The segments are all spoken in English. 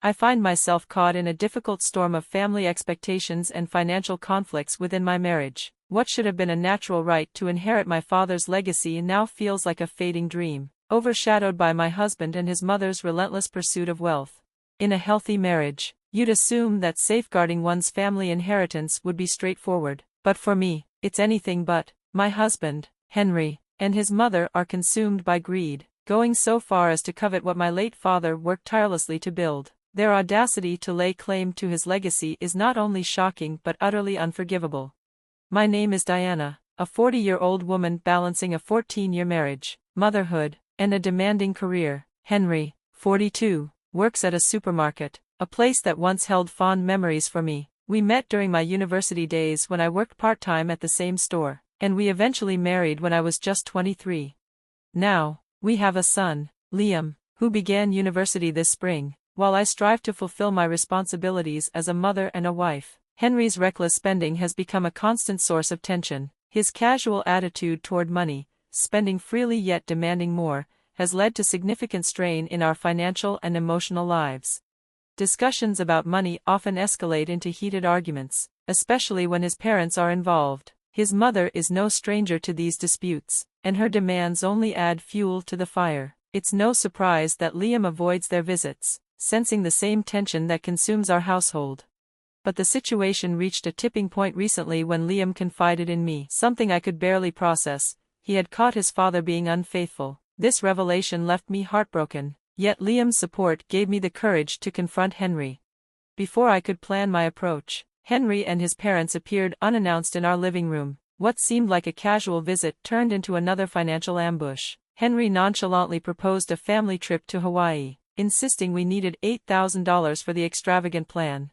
I find myself caught in a difficult storm of family expectations and financial conflicts within my marriage. What should have been a natural right to inherit my father's legacy now feels like a fading dream, overshadowed by my husband and his mother's relentless pursuit of wealth. In a healthy marriage, you'd assume that safeguarding one's family inheritance would be straightforward, but for me, it's anything but. My husband, Henry, and his mother are consumed by greed, going so far as to covet what my late father worked tirelessly to build. Their audacity to lay claim to his legacy is not only shocking but utterly unforgivable. My name is Diana, a 40-year-old woman balancing a 14-year marriage, motherhood, and a demanding career. Henry, 42, works at a supermarket, a place that once held fond memories for me. We met during my university days when I worked part-time at the same store, and we eventually married when I was just 23. Now, we have a son, Liam, who began university this spring. While I strive to fulfill my responsibilities as a mother and a wife, Henry's reckless spending has become a constant source of tension. His casual attitude toward money, spending freely yet demanding more, has led to significant strain in our financial and emotional lives. Discussions about money often escalate into heated arguments, especially when his parents are involved. His mother is no stranger to these disputes, and her demands only add fuel to the fire. It's no surprise that Liam avoids their visits, sensing the same tension that consumes our household. But the situation reached a tipping point recently when Liam confided in me something I could barely process. He had caught his father being unfaithful. This revelation left me heartbroken, yet Liam's support gave me the courage to confront Henry. Before I could plan my approach, Henry and his parents appeared unannounced in our living room. What seemed like a casual visit turned into another financial ambush. Henry nonchalantly proposed a family trip to Hawaii, insisting we needed $8,000 for the extravagant plan.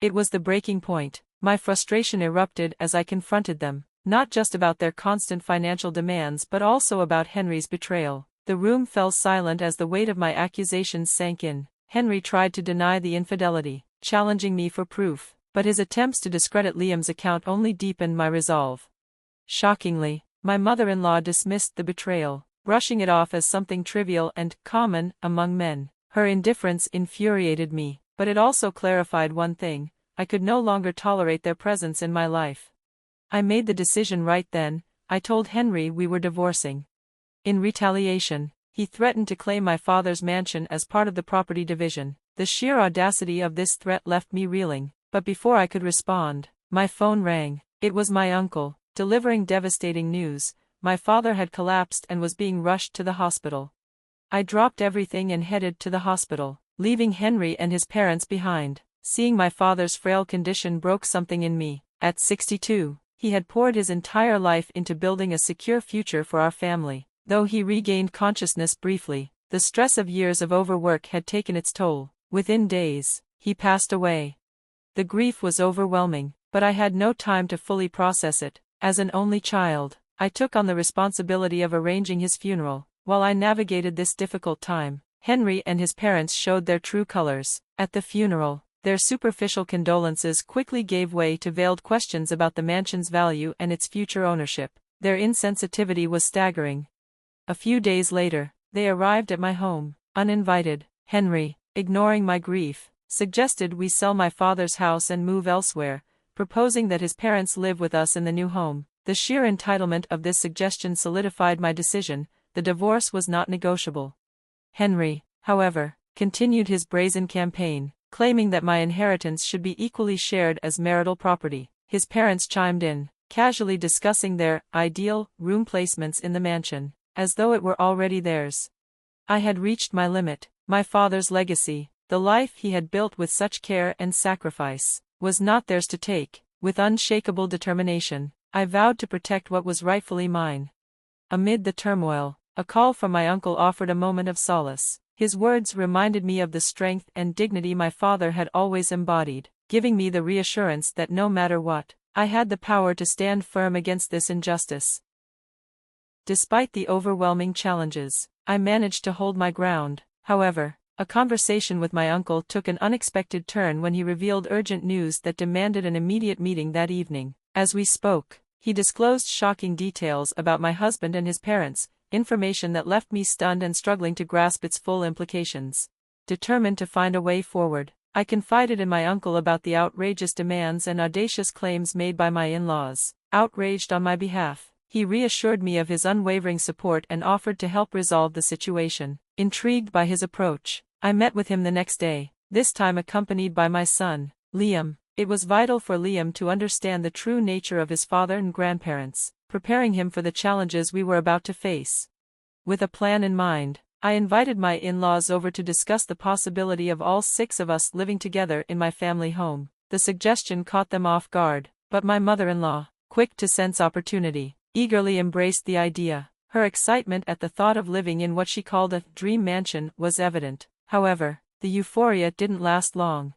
It was the breaking point. My frustration erupted as I confronted them, not just about their constant financial demands but also about Henry's betrayal. The room fell silent as the weight of my accusations sank in. Henry tried to deny the infidelity, challenging me for proof, but his attempts to discredit Liam's account only deepened my resolve. Shockingly, my mother-in-law dismissed the betrayal, brushing it off as something trivial and common among men. Her indifference infuriated me, but it also clarified one thing: I could no longer tolerate their presence in my life. I made the decision right then. I told Henry we were divorcing. In retaliation, he threatened to claim my father's mansion as part of the property division. The sheer audacity of this threat left me reeling, but before I could respond, my phone rang. It was my uncle, delivering devastating news. My father had collapsed and was being rushed to the hospital. I dropped everything and headed to the hospital, leaving Henry and his parents behind. Seeing my father's frail condition broke something in me. At 62, he had poured his entire life into building a secure future for our family. Though he regained consciousness briefly, the stress of years of overwork had taken its toll. Within days, he passed away. The grief was overwhelming, but I had no time to fully process it. As an only child, I took on the responsibility of arranging his funeral. While I navigated this difficult time, Henry and his parents showed their true colors. At the funeral, their superficial condolences quickly gave way to veiled questions about the mansion's value and its future ownership. Their insensitivity was staggering. A few days later, they arrived at my home, uninvited. Henry, ignoring my grief, suggested we sell my father's house and move elsewhere, proposing that his parents live with us in the new home. The sheer entitlement of this suggestion solidified my decision. The divorce was not negotiable. Henry, however, continued his brazen campaign, claiming that my inheritance should be equally shared as marital property. His parents chimed in, casually discussing their ideal room placements in the mansion, as though it were already theirs. I had reached my limit. My father's legacy, the life he had built with such care and sacrifice, was not theirs to take. With unshakable determination, I vowed to protect what was rightfully mine. Amid the turmoil, a call from my uncle offered a moment of solace. His words reminded me of the strength and dignity my father had always embodied, giving me the reassurance that no matter what, I had the power to stand firm against this injustice. Despite the overwhelming challenges, I managed to hold my ground. However, a conversation with my uncle took an unexpected turn when he revealed urgent news that demanded an immediate meeting that evening. As we spoke, he disclosed shocking details about my husband and his parents, information that left me stunned and struggling to grasp its full implications. determined to find a way forward. I confided in my uncle about the outrageous demands and audacious claims made by my in-laws. Outraged on my behalf, he reassured me of his unwavering support and offered to help resolve the situation. Intrigued by his approach, I met with him the next day, this time accompanied by my son, Liam. It was vital for Liam to understand the true nature of his father and grandparents, preparing him for the challenges we were about to face. With a plan in mind, I invited my in-laws over to discuss the possibility of all 6 of us living together in my family home. The suggestion caught them off guard, but my mother-in-law, quick to sense opportunity, eagerly embraced the idea. Her excitement at the thought of living in what she called a dream mansion was evident. However, the euphoria didn't last long.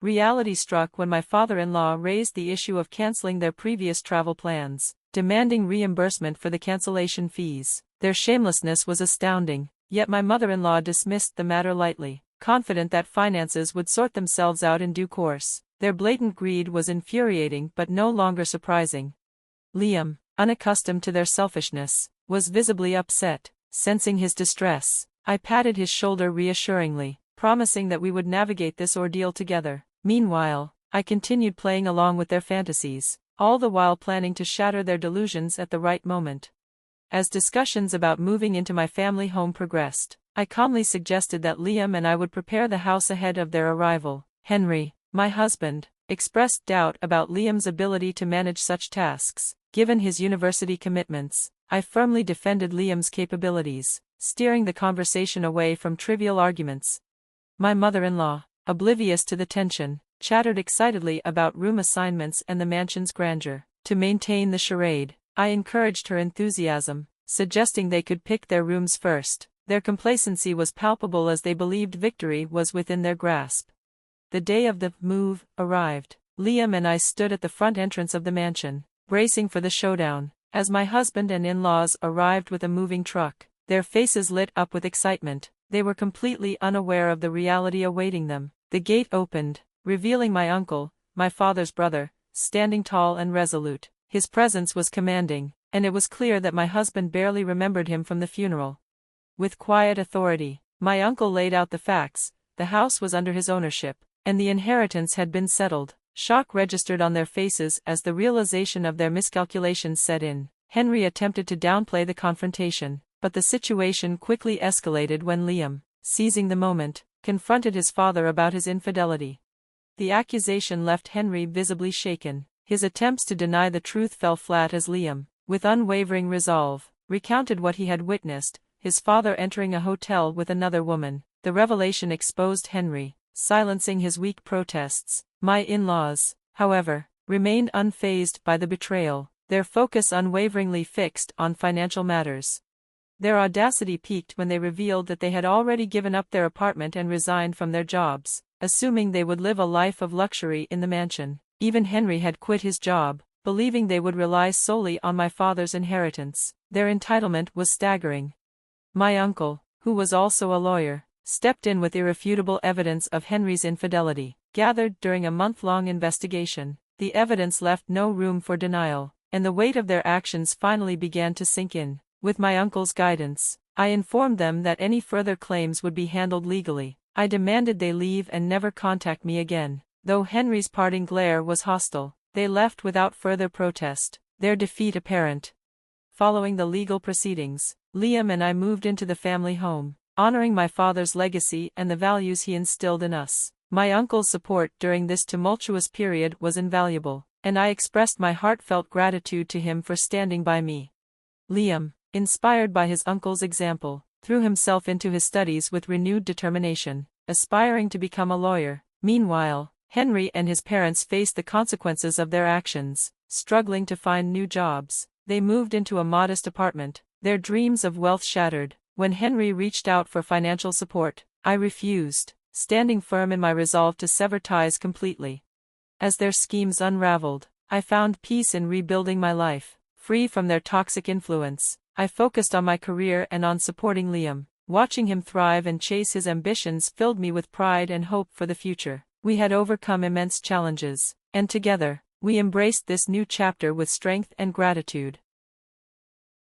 Reality struck when my father-in-law raised the issue of canceling their previous travel plans, demanding reimbursement for the cancellation fees. Their shamelessness was astounding, yet my mother-in-law dismissed the matter lightly, confident that finances would sort themselves out in due course. Their blatant greed was infuriating but no longer surprising. Liam, unaccustomed to their selfishness, was visibly upset. Sensing his distress, I patted his shoulder reassuringly, promising that we would navigate this ordeal together. Meanwhile, I continued playing along with their fantasies, all the while planning to shatter their delusions at the right moment. As discussions about moving into my family home progressed, I calmly suggested that Liam and I would prepare the house ahead of their arrival. Henry, my husband, expressed doubt about Liam's ability to manage such tasks, given his university commitments. I firmly defended Liam's capabilities, steering the conversation away from trivial arguments. My mother-in-law, oblivious to the tension, chattered excitedly about room assignments and the mansion's grandeur. To maintain the charade, I encouraged her enthusiasm, suggesting they could pick their rooms first. Their complacency was palpable as they believed victory was within their grasp. The day of the move arrived. Liam and I stood at the front entrance of the mansion, bracing for the showdown. As my husband and in-laws arrived with a moving truck, their faces lit up with excitement. They were completely unaware of the reality awaiting them. The gate opened, revealing my uncle, my father's brother, standing tall and resolute. His presence was commanding, and it was clear that my husband barely remembered him from the funeral. With quiet authority, my uncle laid out the facts. The house was under his ownership, and the inheritance had been settled. Shock registered on their faces as the realization of their miscalculations set in. Henry attempted to downplay the confrontation, but the situation quickly escalated when Liam, seizing the moment, confronted his father about his infidelity. The accusation left Henry visibly shaken. His attempts to deny the truth fell flat as Liam, with unwavering resolve, recounted what he had witnessed, his father entering a hotel with another woman. The revelation exposed Henry, silencing his weak protests. My in-laws, however, remained unfazed by the betrayal, their focus unwaveringly fixed on financial matters. Their audacity peaked when they revealed that they had already given up their apartment and resigned from their jobs, assuming they would live a life of luxury in the mansion. Even Henry had quit his job, believing they would rely solely on my father's inheritance. Their entitlement was staggering. My uncle, who was also a lawyer, stepped in with irrefutable evidence of Henry's infidelity, gathered during a month-long investigation. The evidence left no room for denial, and the weight of their actions finally began to sink in. With my uncle's guidance, I informed them that any further claims would be handled legally. I demanded they leave and never contact me again. Though Henry's parting glare was hostile, they left without further protest, their defeat apparent. Following the legal proceedings, Liam and I moved into the family home, honoring my father's legacy and the values he instilled in us. My uncle's support during this tumultuous period was invaluable, and I expressed my heartfelt gratitude to him for standing by me. Liam, inspired by his uncle's example, threw himself into his studies with renewed determination, aspiring to become a lawyer. Meanwhile, Henry and his parents faced the consequences of their actions, struggling to find new jobs. They moved into a modest apartment, their dreams of wealth shattered. When Henry reached out for financial support, I refused, standing firm in my resolve to sever ties completely. As their schemes unraveled, I found peace in rebuilding my life. Free from their toxic influence, I focused on my career and on supporting Liam. Watching him thrive and chase his ambitions filled me with pride and hope for the future. We had overcome immense challenges, and together, we embraced this new chapter with strength and gratitude.